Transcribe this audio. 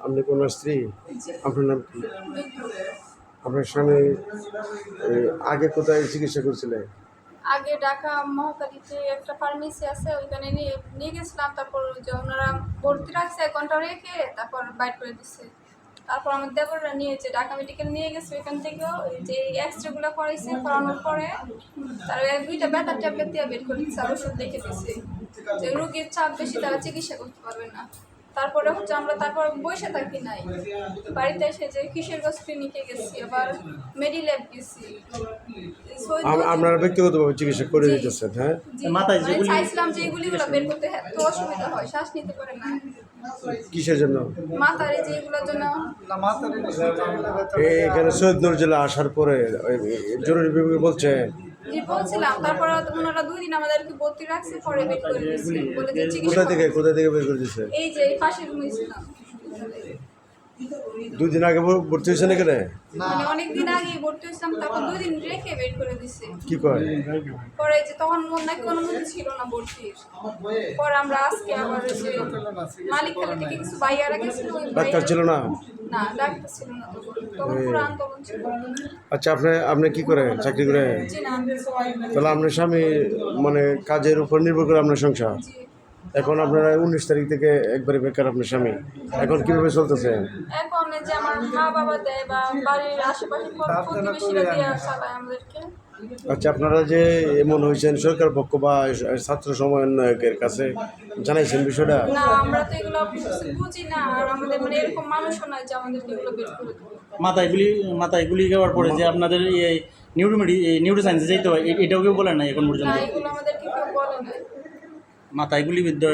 আপনি কোন স্ত্রী? আপনার নাম কি? আপনার স্বামী আগে কোথায় চিকিৎসা করছিলেন? আগে ঢাকা মহাখালীতে একটা ফার্মেসি আছে, ওইখানে নিয়ে নিয়ে গেছিলাম। তারপর ওই যে ওনারা ভর্তি রাখছে 1 ঘন্টা রেখে, তারপর বাইর করে দিচ্ছে। তারপর আমার দেবররা নিয়েছে, ঢাকা মেডিকেল নিয়ে গেছে। ওইখান থেকেও ওই যে এক্সরেগুলো করাইছে, করানোর পরে তার 2টা ব্যথার ট্যাবলেট দিয়ে বের করে দিচ্ছে, আর ওষুধ লিখে দিচ্ছে যে রোগীর চাপ বেশি, তারা চিকিৎসা করতে পারবে না। তারপরে হচ্ছে আমরা তারপর বসে থাকি নাই, বাড়িতে এসে যে কিশোরগঞ্জ ক্লিনিকে গেছি, আবার মেডিল্যাব গেছি। আপনারা ব্যক্তিগতভাবে চিকিৎসা করে জি, দিতেছেন? হ্যাঁ, জি। মাথায় মানে যেগুলি চাইছিলাম যে এগুলিগুলো বের করতে, এত অসুবিধা হয়, শ্বাস নিতে পারে না। কিসের জন্য? মাথার এই যে এগুলোর জন্য। এখানে সৈয়দনগর জেলা আসার পরে জরুরি বিভাগে বলছে জি, বলছিলাম। তারপরে ওনারা 2 দিন আমাদেরকে ভর্তি রাখছে, পরে বের করে দিয়েছে, বলে যে চিকিৎসা কোথা থেকে বের করে দিচ্ছে? এই যে এই পাশের রুমে ছিলাম। 2 দিন আগে ভর্তি হয়েছেন এখানে? মানে অনেক দিন আগে ভর্তি হয়েছিলাম, তারপর 2 দিন রেখে বের করে দিছে। কি কয়? পরে যে তখন নাকি অনুমতি ছিল না ভর্তির। পরে আমরা আজকে আবার যে মালিক খালি থেকে কিছু বাইয়ারা গেছিল, ওই ডাক্তার ছিল না? না, ডাক্তার ছিল না তখন পুরো আন্দোলন ছিল। আচ্ছা, আপনি কি করেন? চাকরি করে? জি না, আমি তাহলে আপনার স্বামী মানে কাজের উপর নির্ভর করে আপনার সংসার। জি। এখন আপনারা 19 তারিখ থেকে একবারে বেকার আপনার স্বামী, এখন কিভাবে চলতেছে? এখন এই যে আমার মা বাবা দেয় বা বাড়ির আশেপাশে প্রতিবেশীরা দিয়ে চালায় আমাদেরকে। আচ্ছা, আপনারা যে এমন হয়েছেন সরকার পক্ষ বা ছাত্র সমন্বয়কের কাছে জানাইছেন বিষয়টা? না, আমরা তো এগুলো বুঝি না, আর আমাদের মানে এরকম মানুষও নয় যে আমাদেরকে এগুলো বের করে দেবে। মাথায় গুলি খাওয়ার পরে যে আপনাদের এই নিউরো সায়েন্সে যেতে হয়, এটাও কেউ বলেন না এখন না, পর্যন্ত? এগুলো আমাদেরকে কেউ বলে না। মাথায় গুলি বিদ্ধ